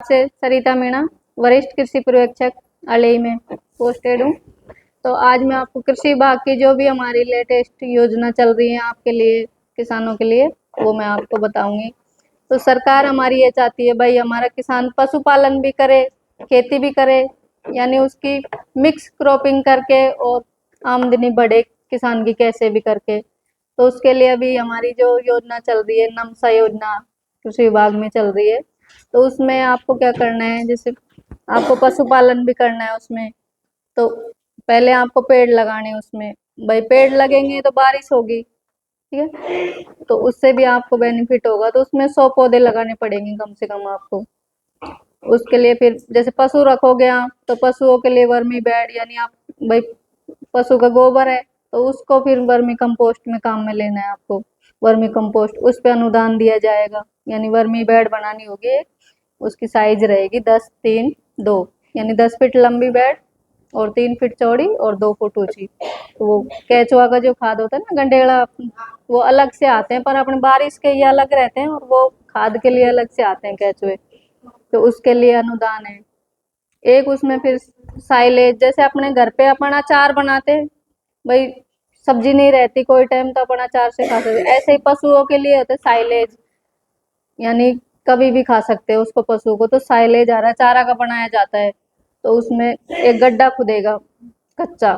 से सरिता मीणा, वरिष्ठ कृषि पर्यवेक्षक अलई में पोस्टेड हूँ। तो आज मैं आपको कृषि विभाग की जो भी हमारी लेटेस्ट योजना चल रही है आपके लिए, किसानों के लिए, वो मैं आपको बताऊंगी। तो सरकार हमारी ये चाहती है भाई हमारा किसान पशुपालन भी करे, खेती भी करे, यानी उसकी मिक्स क्रॉपिंग करके और आमदनी बढ़े किसान की कैसे भी करके। तो उसके लिए अभी हमारी जो योजना चल रही है, नमसा योजना कृषि विभाग में चल रही है। तो उसमें आपको क्या करना है, जैसे आपको पशुपालन भी करना है उसमें, तो पहले आपको पेड़ लगाने हैं उसमें। भाई पेड़ लगेंगे तो बारिश होगी, ठीक है, तो उससे भी आपको बेनिफिट होगा। तो उसमें 100 पौधे लगाने पड़ेंगे कम से कम आपको। उसके लिए फिर जैसे पशु रखोगे आप, तो पशुओं के लिए वर्मी बैड, यानी आप भाई पशु का गोबर है तो उसको फिर वर्मी कंपोस्ट में काम में लेना है आपको। वर्मी कंपोस्ट उस पे अनुदान दिया जाएगा, यानी वर्मी बेड बनानी होगी। उसकी साइज रहेगी 10-3-2, यानी 10 फीट लंबी बेड और 3 फीट चौड़ी और 2 फुट ऊंची। तो वो केचुआ का जो खाद होता है ना, गंडेड़ा, वो अलग से आते हैं, पर अपने बारिश के ये अलग रहते हैं और वो खाद के लिए अलग से आते हैं केचुए। तो उसके लिए अनुदान है एक। उसमें फिर साइलेज, जैसे अपने घर पे अपन अचार बनाते हैं, भाई सब्जी नहीं रहती कोई टाइम तो अपन अचार से खा सकते, ऐसे ही पशुओं के लिए होते साइलेज, यानी कभी भी खा सकते हैं उसको पशु को। तो साइलेज आ रहा है, चारा का बनाया जाता है। तो उसमें एक गड्ढा खुदेगा कच्चा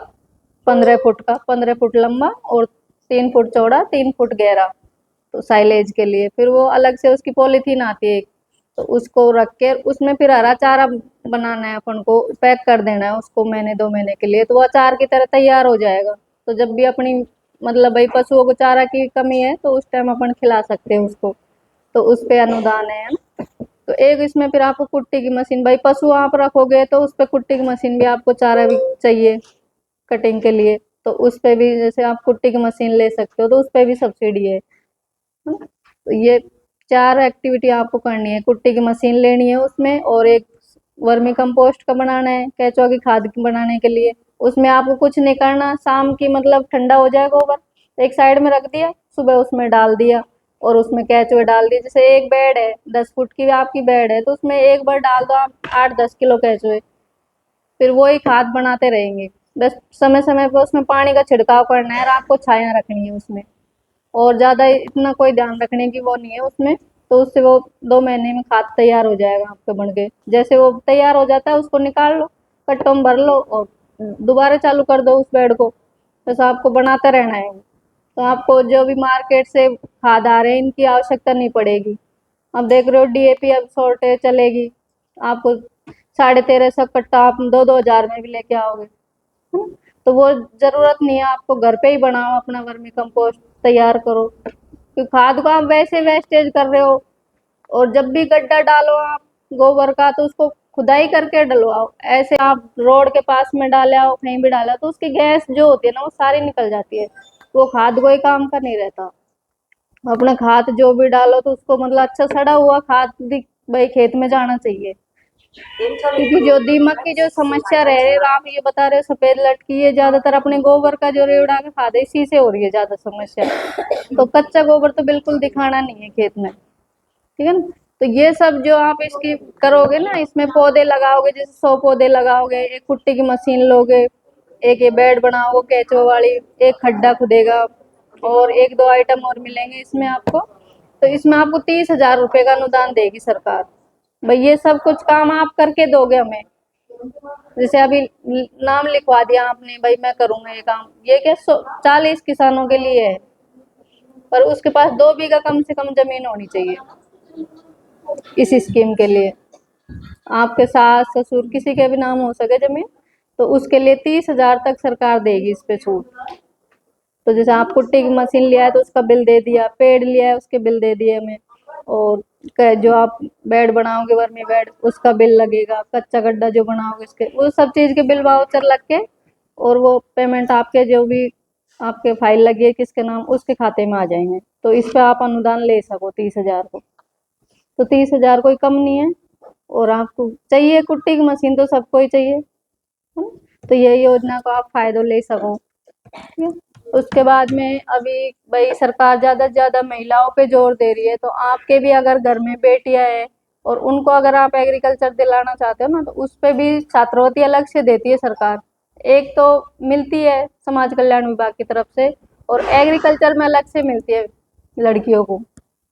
15 फुट का, 15 फुट लंबा और 3 फुट चौड़ा, 3 फुट गहरा। तो साइलेज के लिए फिर वो अलग से उसकी पॉलीथीन आती है एक, तो उसको रख के उसमें फिर हरा चारा बनाना है, अपन को पैक कर देना है उसको महीने 2 महीने के लिए। तो वो अचार की तरह तैयार हो जाएगा। तो जब भी अपनी मतलब भाई पशुओं को चारा की कमी है तो उस टाइम अपन खिला सकते हैं उसको। तो उस पे अनुदान है ना। तो एक इसमें फिर आपको कुट्टी की मशीन, भाई पशु आप रखोगे तो उस पे कुट्टी की मशीन भी आपको, चारा भी चाहिए कटिंग के लिए, तो उस पे भी जैसे आप कुट्टी की मशीन ले सकते हो, तो उस पे भी सब्सिडी है। तो ये 4 एक्टिविटी आपको करनी है। कुट्टी की मशीन लेनी है उसमें, और एक वर्मी कंपोस्ट का बनाना है केचुआ की खाद बनाने के लिए। उसमें आपको कुछ नहीं करना, शाम की मतलब ठंडा हो जाए गोबर, एक साइड में रख दिया, सुबह उसमें डाल दिया और उसमें केचुए डाल दिए। जैसे एक बेड है 10 फुट की आपकी बेड है, तो उसमें एक बार डाल दो आप 8-10 किलो केचुए, फिर वही खाद बनाते रहेंगे। बस समय समय पर उसमें पानी का छिड़काव करना है और आपको छाया रखनी है उसमें, और ज्यादा इतना कोई ध्यान रखने की वो नहीं है उसमें। तो उससे वो 2 महीने में खाद तैयार हो जाएगा आपका बन के। जैसे वो तैयार हो जाता है उसको निकाल लो, कट्टों में भर लो और दोबारा चालू कर दो उस बेड को। बस आपको बनाते रहना है। तो आपको जो भी मार्केट से खाद आ रहे हैं इनकी आवश्यकता नहीं पड़ेगी। अब देख रहे हो डीएपी अब शॉर्टेज चलेगी, आपको 1350 कट्टा आप 2-2 हज़ार में भी लेके आओगे, है ना। तो वो जरूरत नहीं है, आपको घर पे ही बनाओ, अपना वर्मी कंपोस्ट तैयार करो। कि खाद को आप वैसे वेस्टेज कर रहे हो, और जब भी गड्ढा डालो आप गोबर का तो उसको खुदाई करके डलवाओ। ऐसे आप रोड के पास में डाले आओ, कहीं भी डाला तो उसकी गैस जो होती है ना वो सारी निकल जाती है, वो खाद कोई काम का नहीं रहता। अपना खाद जो भी डालो तो उसको मतलब अच्छा सड़ा हुआ खाद भी भाई खेत में जाना चाहिए। क्योंकि जो दीमक की जो समस्या रह रही है, आप ये बता रहे हो सफेद लटकी, ये ज्यादातर अपने गोबर का जो रेवड़ा का खाद है इसी से हो रही है ज्यादा समस्या। तो कच्चा गोबर तो बिल्कुल दिखाना नहीं है खेत में, ठीक है ना। तो ये सब जो आप इसकी करोगे ना, इसमें पौधे लगाओगे, जैसे 100 पौधे लगाओगे, एक कुट्टी की मशीन लोगे, एक ये बेड बनाओगे केचुआ वाली, एक खड्डा खुदेगा, और 1-2 आइटम और मिलेंगे इसमें आपको। तो इसमें आपको 30,000 रुपये का अनुदान देगी सरकार। भाई ये सब कुछ काम आप करके दोगे हमें। जैसे अभी नाम लिखवा दिया आपने, भाई मैं करूंगा ये काम, ये क्या 40 किसानों के लिए है, पर उसके पास 2 बीघा कम से कम जमीन होनी चाहिए इस स्कीम के लिए। आपके सास ससुर किसी के भी नाम हो सके जमीन, तो उसके लिए 30,000 तक सरकार देगी इस पे छूट। तो जैसे आप कुट्टी की मशीन लिया है तो उसका बिल दे दिया, पेड़ लिया है उसके बिल दे दिए हमें, और जो आप बेड बनाओगे वर्मी बेड उसका बिल लगेगा, कच्चा गड्ढा जो बनाओगे उसके, वो सब चीज के बिल वाउचर लग के, और वो पेमेंट आपके जो भी आपके फाइल लगी है किसके नाम उसके खाते में आ जाएंगे। तो इस पे आप अनुदान ले सको 30,000 को। तो 30,000 कोई कम नहीं है। और आपको चाहिए कुट्टी की मशीन तो सबको ही चाहिए, है ना। तो ये योजना को आप फायदा ले सको, ठीक है। उसके बाद में अभी भाई सरकार ज्यादा से ज्यादा महिलाओं पे जोर दे रही है। तो आपके भी अगर घर में बेटियां है और उनको अगर आप एग्रीकल्चर दिलाना चाहते हो ना, तो उस पे भी छात्रवृत्ति अलग से देती है सरकार। एक तो मिलती है समाज कल्याण विभाग की तरफ से, और एग्रीकल्चर में अलग से मिलती है लड़कियों को।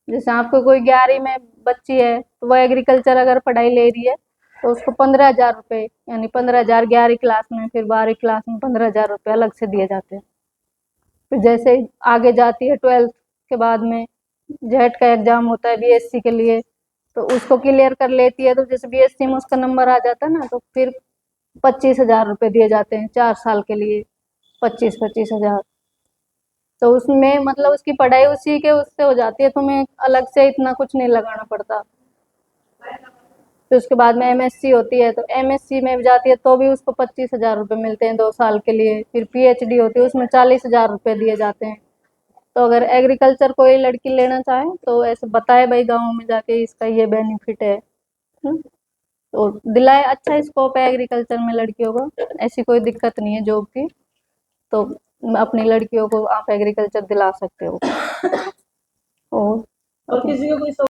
जैसे आपको कोई 11वीं में बच्ची है, तो वो एग्रीकल्चर अगर पढ़ाई ले रही है, तो उसको 15,000 रुपये, यानी 15,000 11वीं क्लास में, फिर 12वीं क्लास में 15,000 रुपये अलग से दिए जाते हैं। फिर जैसे आगे जाती है 12th के बाद में, जेट का एग्जाम होता है बीएससी के लिए, तो उसको क्लियर कर लेती है, तो जैसे बीएससी में उसका नंबर आ जाता है ना, तो फिर 25,000 रुपये दिए जाते हैं 4 साल के लिए, 25,000। तो उसमें मतलब उसकी पढ़ाई उसी के उससे हो जाती है, तुम्हें अलग से इतना कुछ नहीं लगाना पड़ता। फिर उसके बाद में एमएससी होती है, तो एमएससी में जाती है तो भी उसको 25,000 रुपये मिलते हैं 2 साल के लिए। फिर पीएचडी होती है, उसमें 40,000 रुपये दिए जाते हैं। तो अगर एग्रीकल्चर कोई लड़की लेना चाहे तो ऐसे बताए भाई गाँव में जाके इसका ये बेनिफिट है। तो दिलाए, अच्छा स्कोप है एग्रीकल्चर में लड़कियों को, ऐसी कोई दिक्कत नहीं है जॉब की। तो अपनी लड़कियों को आप एग्रीकल्चर दिला सकते हो। और किसी को कोई